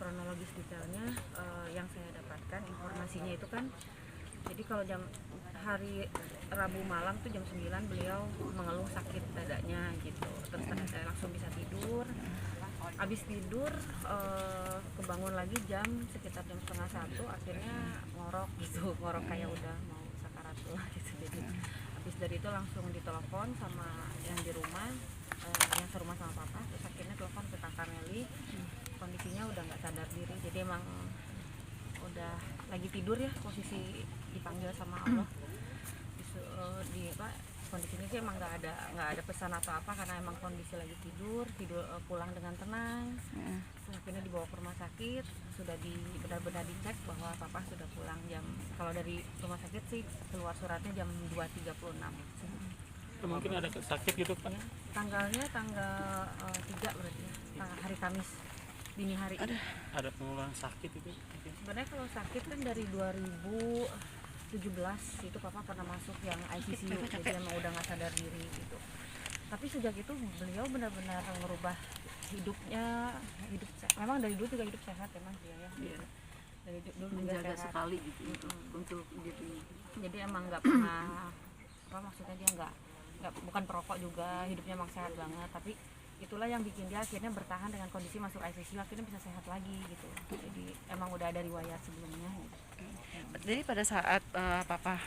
kronologis detailnya yang saya dapatkan informasinya itu kan, jadi kalau hari Rabu malam tuh jam 9 beliau mengeluh sakit dadanya gitu, terus saya langsung bisa tidur. Habis tidur kebangun lagi sekitar jam setengah 1, akhirnya ngorok gitu, ngorok kayak udah mau sakaratul gitu. Jadi habis dari itu langsung ditelepon sama yang di rumah, yang serumah sama papa, terus akhirnya telepon ke kakak Meli, kondisinya udah nggak sadar diri, jadi emang udah lagi tidur ya, posisi dipanggil sama Allah. Kondisinya sih emang nggak ada pesan atau apa, karena emang kondisi lagi tidur pulang dengan tenang. Akhirnya dibawa ke rumah sakit, sudah benar-benar dicek bahwa papa sudah pulang kalau dari rumah sakit sih keluar suratnya jam 2.36. Mungkin ada sakit gitu kan? Ya, tanggal 3 berarti ya, hari Kamis dini hari. Ada pengeluaran sakit itu? Sebenarnya kalau sakit kan dari 2017 itu papa pernah masuk yang ICU, jadi emang udah nggak sadar diri gitu. Tapi sejak itu beliau benar-benar merubah hidupnya, memang dari dulu juga hidup sehat emang dia ya. Iya. Dari dulu Menjaga sehat sekali gitu untuk dirinya. Jadi emang nggak pernah maksudnya dia nggak bukan perokok juga, hidupnya emang sehat banget. Tapi itulah yang bikin dia akhirnya bertahan dengan kondisi masuk ICU, akhirnya bisa sehat lagi gitu. Jadi emang udah ada riwayat sebelumnya gitu. Jadi pada saat papa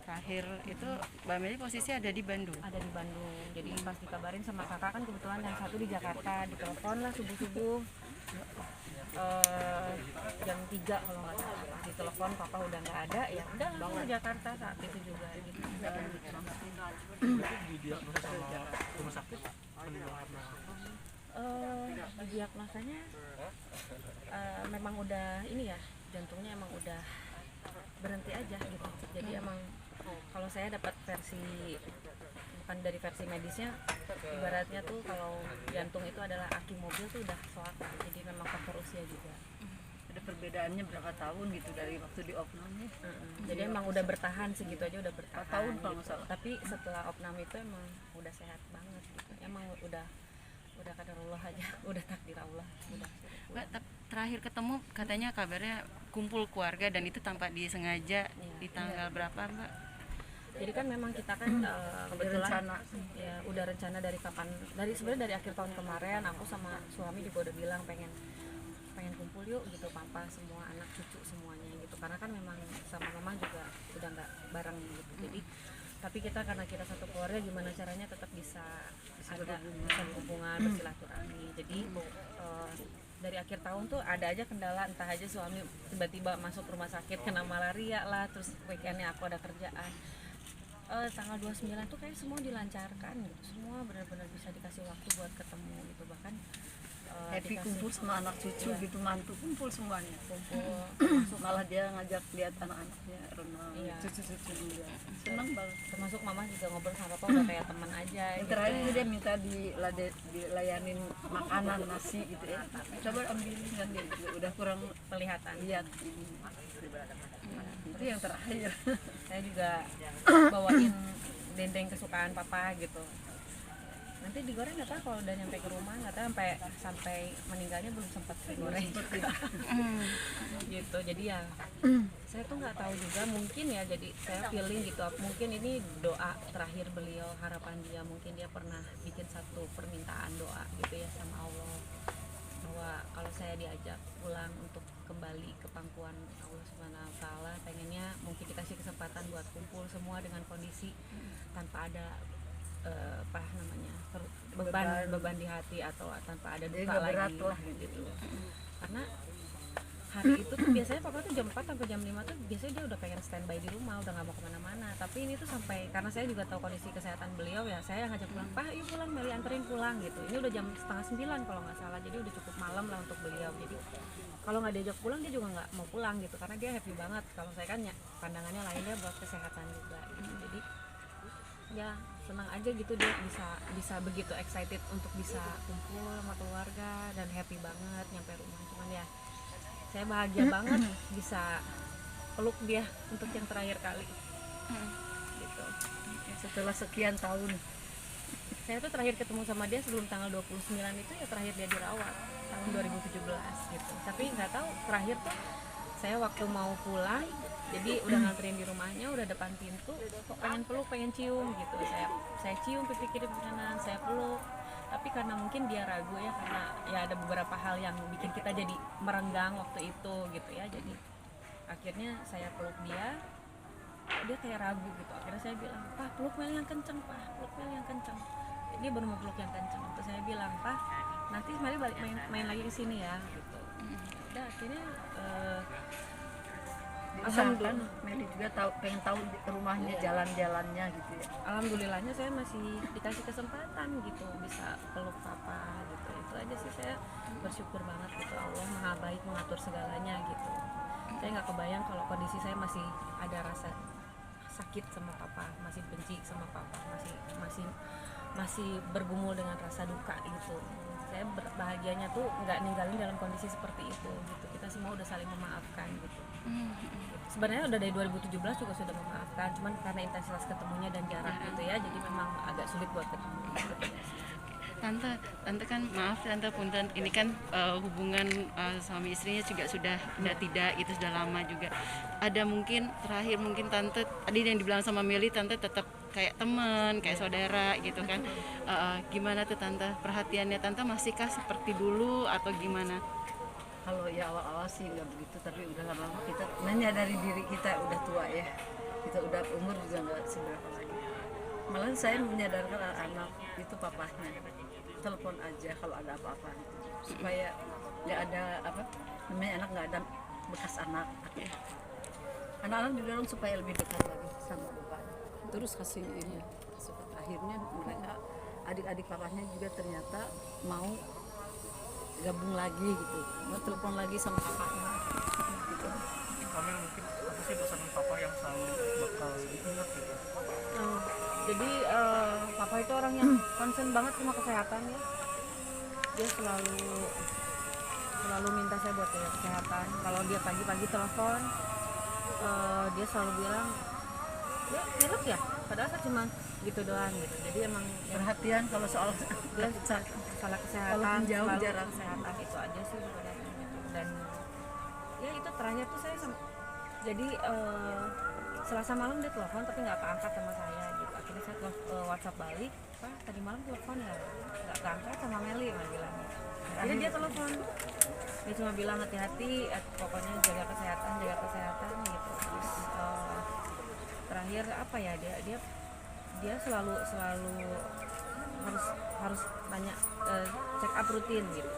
terakhir itu Mbak Meli posisi ada di Bandung. Ada di Bandung. Jadi pas dikabarin sama kakak, kan kebetulan yang satu di Jakarta, ditelepon lah subuh-subuh jam 3 kalau nggak salah, ditelepon papa udah nggak ada, ya udah langsung ke Jakarta saat itu juga gitu. Didiagnosa sama rumah sakit Diagnosanya memang udah ini ya, jantungnya emang udah berhenti aja gitu. Jadi emang kalau saya dapat versi, bukan dari versi medisnya, ibaratnya tuh kalau jantung itu adalah aki mobil tuh udah soak, jadi memang faktor usia juga. Ada perbedaannya berapa tahun gitu dari waktu di opnamnya? Jadi emang udah bertahan segitu aja, udah bertahan 4 tahun kalau gitu. nggak salah. Tapi setelah opnam itu emang udah sehat banget gitu. Emang udah qadarullah aja, udah takdir Allah, udah. Mbak, terakhir ketemu katanya kabarnya kumpul keluarga dan itu tanpa disengaja di tanggal berapa, Mbak? Jadi kan memang kita kan kebetulan ya udah rencana sebenarnya dari akhir tahun kemarin, aku sama suami juga udah bilang pengen kumpul yuk gitu, papa semua, anak cucu semuanya gitu, karena kan memang sama mama juga udah nggak bareng gitu. Jadi tapi karena kita satu keluarga, gimana caranya tetap bisa berhubungan, bersilaturahmi. Jadi dari akhir tahun tuh ada aja kendala, entah aja suami tiba-tiba masuk rumah sakit kena malaria lah, terus weekendnya aku ada kerjaan. Tanggal 29 tuh kayak semua dilancarkan gitu, semua benar-benar bisa dikasih waktu buat ketemu gitu. Bahkan Happy kumpul sama anak cucu gitu, mantu kumpul semuanya. kumpul Malah dia ngajak lihat anak-anaknya renang, Iya. cucu-cucu juga. Senang banget. termasuk mama juga ngobrol sama papa udah kayak teman aja Yang gitu. terakhir dia minta dilayanin makanan, nasi gitu ya. Coba ambilin, kan dia juga udah kurang Kelihatan lihat ini. Itu yang terakhir. saya juga bawain dendeng kesukaan papa gitu, nanti digoreng nggak tahu, kalau udah nyampe ke rumah nggak tahu, sampai meninggalnya belum sempat digoreng gitu. Jadi ya saya tuh nggak tahu juga, mungkin ya, jadi saya feeling gitu, mungkin ini doa terakhir beliau, harapan dia, mungkin dia pernah bikin satu permintaan doa gitu ya sama Allah, bahwa kalau saya diajak pulang untuk kembali ke pangkuan Allah Subhanahu wa Ta'ala, pengennya mungkin dikasih kesempatan buat kumpul semua dengan kondisi tanpa ada beban di hati, atau tanpa ada duka lagi berat lah gitu. Karena hari itu tuh biasanya papa tuh jam 4 sampai jam 5 tuh biasanya dia udah pengen standby di rumah, udah nggak mau kemana-mana. Tapi ini tuh sampai, karena saya juga tahu kondisi kesehatan beliau ya, saya ngajak pulang, Pak yuk pulang, Meli anterin pulang gitu. Ini udah jam setengah 9 kalau nggak salah, jadi udah cukup malam lah untuk beliau. Jadi kalau nggak diajak pulang dia juga nggak mau pulang gitu, karena dia happy banget. Kalau saya kan ya pandangannya lainnya buat kesehatan juga gitu. Jadi ya senang aja gitu, dia bisa begitu excited untuk bisa kumpul sama keluarga dan happy banget nyampe rumah. Cuman ya saya bahagia banget bisa peluk dia untuk yang terakhir kali gitu. Setelah sekian tahun saya tuh terakhir ketemu sama dia sebelum tanggal 29 itu ya terakhir dia dirawat tahun 2017 gitu. Tapi nggak tahu terakhir tuh saya waktu mau pulang, jadi udah nganterin di rumahnya, udah depan pintu, kok pengen peluk, pengen cium gitu. Saya cium pipi kiri pipi kanan, saya peluk. Tapi karena mungkin dia ragu ya, karena ya ada beberapa hal yang bikin kita jadi merenggang waktu itu gitu ya. Jadi akhirnya saya peluk dia kayak ragu gitu. Akhirnya saya bilang, "Pak, peluk Meli yang kenceng, Pak, peluk Meli yang kenceng." Dia baru mau peluk yang kenceng. Terus saya bilang, "Pak, nanti Meli balik main lagi ke sini ya," gitu. Udah akhirnya Diusahakan Meli juga pengen tahu rumahnya, jalan-jalannya gitu ya. alhamdulillahnya saya masih dikasih kesempatan gitu bisa peluk papa gitu. Itu aja sih, saya bersyukur banget gitu. Allah maha baik mengatur segalanya gitu. Saya nggak kebayang kalau kondisi saya masih ada rasa sakit sama papa, masih benci sama papa, masih bergumul dengan rasa duka gitu. Saya bahagianya tuh nggak ninggalin dalam kondisi seperti itu gitu. Kita semua udah saling memaafkan gitu. Sebenarnya udah dari 2017 juga sudah memaafkan, cuman karena intensitas ketemunya dan jarak gitu ya, jadi memang agak sulit buat ketemu gitu. Tante kan maaf tante punten, ini kan hubungan suami istrinya juga sudah tidak, itu sudah lama juga. Ada mungkin terakhir mungkin tante tadi yang dibilang sama Meli, tante tetap kayak teman, kayak saudara gitu kan. Gimana tuh tante, perhatiannya tante masihkah seperti dulu atau gimana? Kalau ya awal-awal sih nggak begitu, tapi udah lama-lama kita menyadari diri kita udah tua ya, kita udah umur juga nggak seberapa lagi. Malah saya menyadarkan anak itu papahnya, telepon aja kalau ada apa-apa gitu. Supaya nggak ada apa namanya, anak nggak ada bekas anak. Anak-anak didorong supaya lebih dekat lagi sama bapaknya. Terus kasih ini, akhirnya mereka adik-adik papahnya juga ternyata mau gabung lagi gitu, mau telepon lagi sama kakaknya gitu. Kami mungkin apa sih pesan papa yang selalu bakal diingat gitu? Jadi papa itu orang yang concern banget sama kesehatan ya. Dia selalu minta saya buat jaga kesehatan. Kalau dia pagi-pagi telepon, dia selalu bilang, "Ya, pilek ya?" Padahal saya cuma gitu doang gitu. Jadi emang Perhatian kalau soal dia salah kesehatan, Kalau menjauh selalu jarak. kesehatan itu aja sih sebenarnya gitu. Dan ya itu terakhir tuh saya jadi Selasa malam dia telepon tapi nggak keangkat sama saya gitu. Akhirnya saya WhatsApp balik, "Pak, tadi malam telepon ya nggak keangkat sama Meli," dia bilang. Akhirnya dia telepon, dia cuma bilang hati-hati, pokoknya jaga kesehatan gitu. Terus terakhir apa ya, dia selalu harus banyak check up rutin gitu.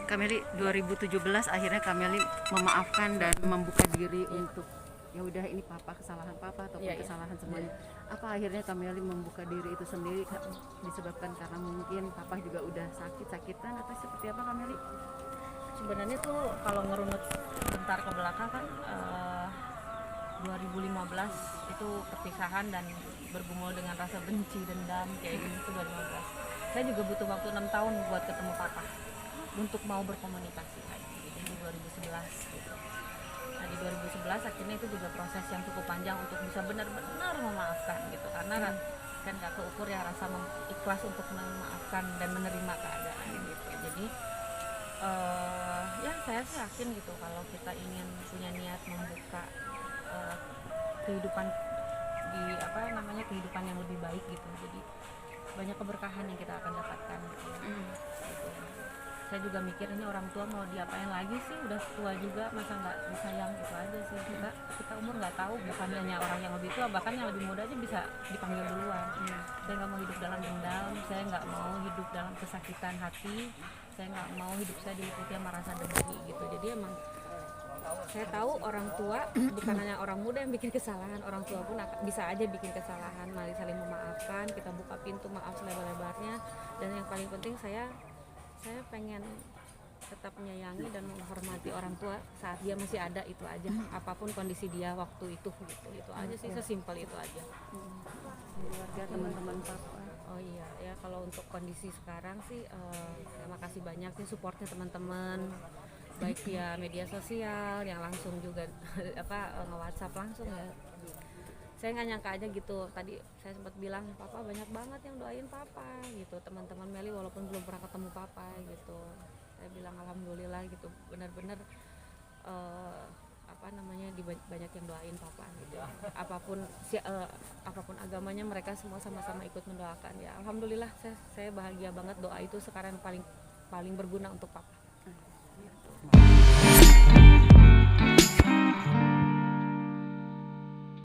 Kameli 2017 akhirnya Kameli memaafkan dan membuka diri untuk ya udah ini papa, kesalahan papa ataupun kesalahan semuanya. Apa akhirnya Kameli membuka diri itu sendiri disebabkan karena mungkin papa juga udah sakitan atau seperti apa Kameli? Sebenarnya tuh kalau ngerunut bentar ke belakang kan 2015 itu perpisahan dan bergumul dengan rasa benci, dendam kayak gitu itu 2015. Saya juga butuh waktu 6 tahun buat ketemu papa untuk mau berkomunikasi lagi. Jadi di 2011 gitu. Nah di 2011 akhirnya itu juga proses yang cukup panjang untuk bisa benar-benar memaafkan gitu, karena kan gak keukur ya rasa ikhlas untuk memaafkan dan menerima keadaan gitu. Jadi ya saya sih yakin gitu kalau kita ingin punya niat membuka kehidupan kehidupan yang lebih baik gitu, jadi banyak keberkahan yang kita akan dapatkan gitu. Saya juga mikir ini orang tua mau diapain lagi sih, udah tua juga masa nggak disayang, gitu aja sih. Kita umur nggak tahu, bukan hanya orang yang lebih tua, bahkan yang lebih muda aja bisa dipanggil duluan. Saya nggak mau hidup dalam dendam, saya nggak mau hidup dalam kesakitan hati, saya nggak mau hidup saya diliputi sama rasa dengki gitu. Jadi emang saya tahu orang tua bukan hanya orang muda yang bikin kesalahan, orang tua pun bisa aja bikin kesalahan. Mari saling memaafkan, kita buka pintu maaf selebar-lebarnya, dan yang paling penting saya pengen tetap menyayangi dan menghormati orang tua saat dia masih ada, itu aja, apapun kondisi dia waktu itu gitu. Itu aja sih, sesimpel itu aja. Keluarga, teman-teman papa. Oh iya ya, kalau untuk kondisi sekarang sih terima kasih banyak sih supportnya teman-teman, baik via media sosial yang langsung juga nge-WhatsApp langsung ya. saya nggak nyangka aja gitu. Tadi saya sempat bilang papa banyak banget yang doain papa gitu, teman-teman Meli walaupun belum pernah ketemu papa gitu. Saya bilang alhamdulillah gitu, benar-benar apa namanya banyak yang doain papa gitu. Apapun agamanya mereka semua sama-sama ikut mendoakan ya. Alhamdulillah saya bahagia banget, doa itu sekarang paling berguna untuk papa.